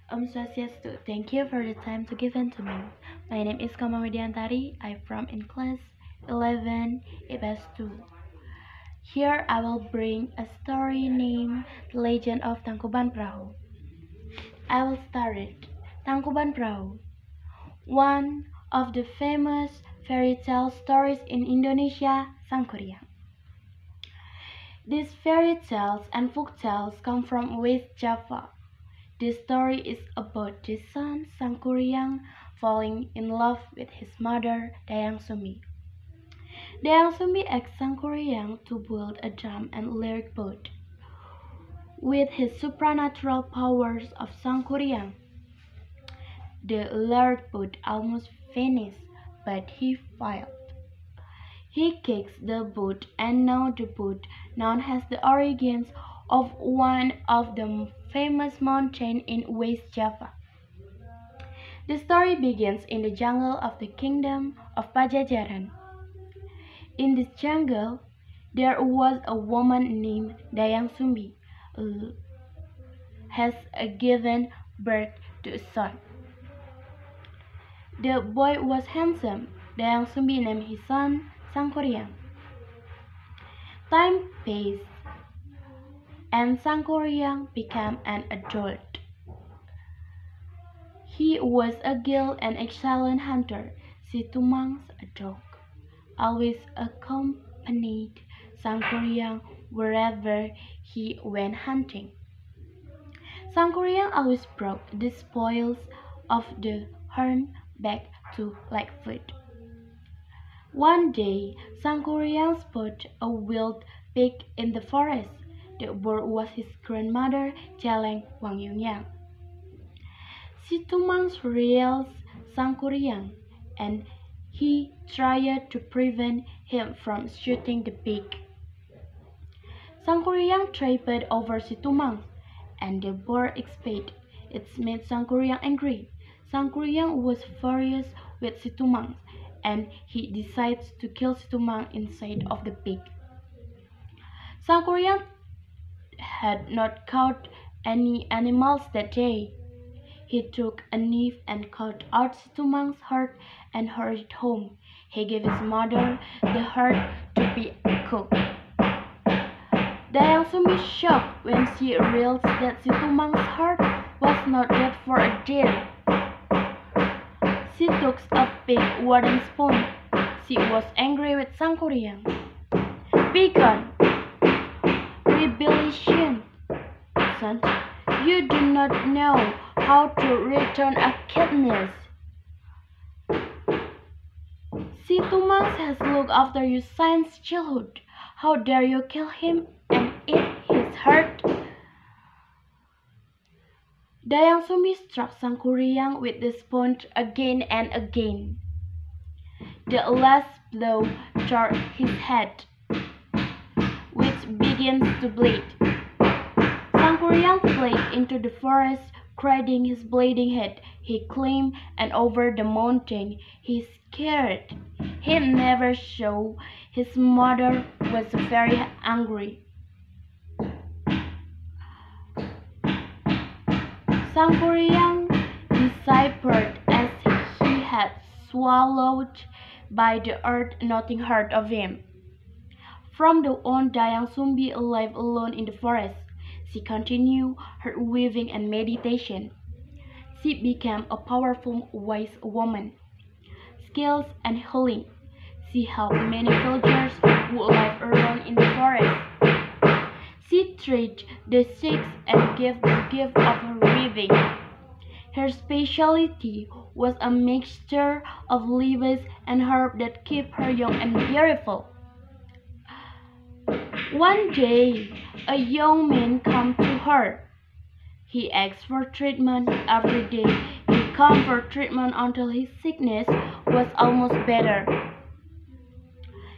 Swastiastu. Thank you for the time to given to me. My name is WIDIANTARI. I'm from in class 11 EPS 2. Here I will bring a story named The Legend of Tangkuban Perahu. I will start it. Tangkuban Perahu, one of the famous fairy tale stories in Indonesia, Sangkuriang. These fairy tales and folk tales come from West Java. This story is about the son Sangkuriang falling in love with his mother Dayang Sumi. Dayang Sumi asked Sangkuriang to build a dam and lyric boat. With his supernatural powers of Sangkuriang, the lyric boat almost finished, but he failed. He kicked the boat, and now the boat, known as the origins of one of the famous mountains in West Java. The story begins in the jungle of the kingdom of Pajajaran. In this jungle, there was a woman named Dayang Sumi, who has given birth to a son. The boy was handsome. Dayang Sumi named his son Sangkuriang. Time passed, and Sangkuriang became an adult. He was a skilled and excellent hunter. Situmang's a dog always accompanied Sangkuriang wherever he went hunting. Sangkuriang always brought the spoils of the hunt back to Lightfoot. One day, Sangkuriang spotted a wild pig in the forest. The bird was his grandmother, Celeng Wangyungyang. Situmang realized Sangkuriang, and he tried to prevent him from shooting the pig. Sangkuriang tripped over Situmang, and the bird escaped. It made Sangkuriang angry. Sangkuriang was furious with Situmang, and he decided to kill Situmang inside of the pig. Sangkuriang had not caught any animals that day. He took a knife and cut out Situmang's heart and hurried home. He gave his mother the heart to be cooked. Dayang Sumi shocked when she realized that Situmang's heart was not yet for a deer. She took a big wooden spoon. She was angry with Sangkuriang. "Begone, rebellion, son! You do not know how to return a kindness. Situmang has looked after you since childhood. How dare you kill him and eat his heart?" Dayang Sumi struck Sangkuriang with the spoon again and again. The last blow tore his head, which begins to bleed. Sangkuriang fled into the forest, cradling his bleeding head. He climbed and over the mountain. He scared. He never saw his mother was very angry. Sangkuriang deciphered as he had swallowed by the earth, nothing heard of him. From the on, Dayang Sumi lived alone in the forest. She continued her weaving and meditation. She became a powerful, wise woman. Skills and healing. She helped many villagers who lived alone in the forest. She treated the sick and gave the gift of her weaving. Her specialty was a mixture of leaves and herbs that kept her young and beautiful. One day, a young man came to her. He asked for treatment every day. He came for treatment until his sickness was almost better.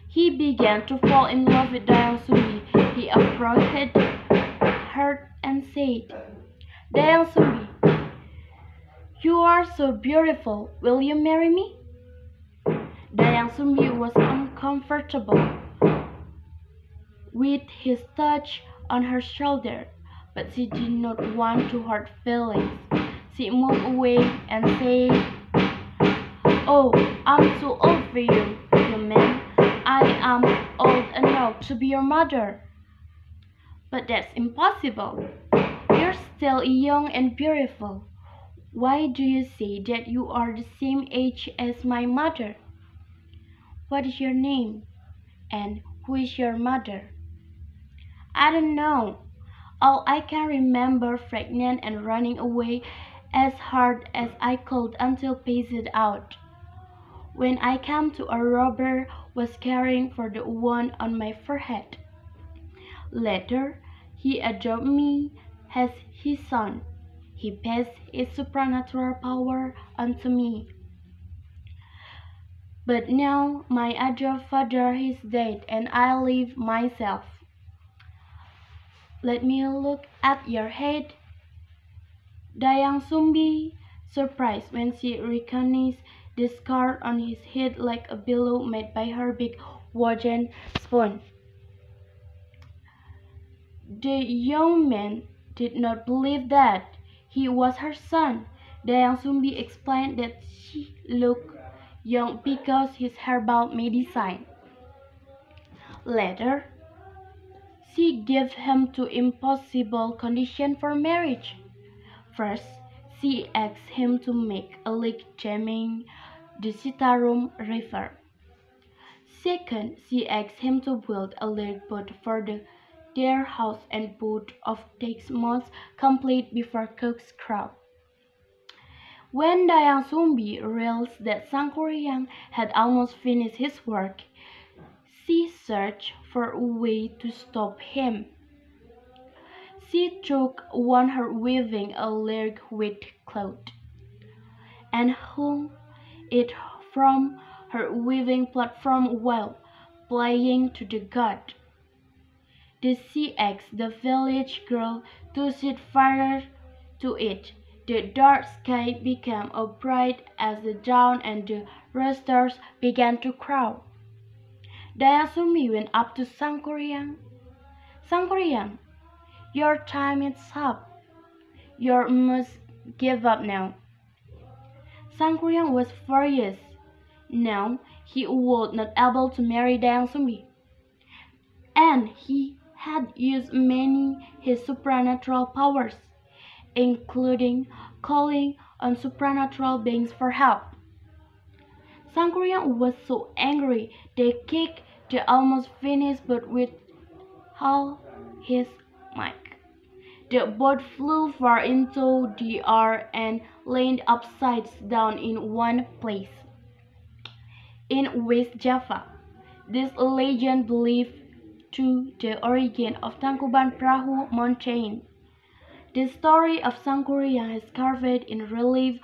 He began to fall in love with Dayang Sumi. He approached her and said, "Dayang Sumi, you are so beautiful. Will you marry me?" Dayang Sumi was uncomfortable with his touch on her shoulder, but she did not want to hurt feelings. She moved away and said, "Oh, I'm too old for you, you man. I am old enough to be your mother." "But that's impossible. You're still young and beautiful. Why do you say that you are the same age as my mother? What is your name? And who is your mother?" "I don't know. All I can remember pregnant and running away as hard as I could until passed out. When I came to, a robber was caring for the wound on my forehead. Later, he adopted me as his son. He passed his supernatural power onto me. But now my adopted father is dead and I live myself. Let me look at your head." Dayang Sumbi, surprised when she recognized the scar on his head like a pillow made by her big wooden spoon. The young man did not believe that he was her son. Dayang Sumbi explained that she looked young because his herbal medicine. Later, she gave him two impossible conditions for marriage. First, she asked him to make a lake jamming the Citarum River. Second, she asked him to build a lake boat for their house, and both of these must complete before cook's crop. When Dayang Sumbi realized that Sangkuriang had almost finished his work, she searched for a way to stop him. She took one her weaving a large white cloth, and hung it from her weaving platform while playing to the god. Then she asked the village girl to set fire to it. The dark sky became as bright as the dawn and the roosters began to crow. Dayang Sumbi went up to Sangkuriang. "Sangkuriang, your time is up. You must give up now." Sangkuriang was furious. Now he was not able to marry Dayang Sumbi, and he had used many his supernatural powers, including calling on supernatural beings for help. Sangkuriang was so angry they kicked the almost finished boat with all his might. The boat flew far into the air and landed upside down in one place. In West Java, this legend believed to the origin of Tangkuban Perahu mountain. The story of Sangkuriang is carved in relief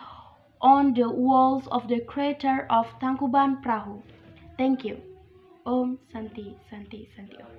on the walls of the crater of Tangkuban Perahu. Thank you. Om Santi Santi Santi Om.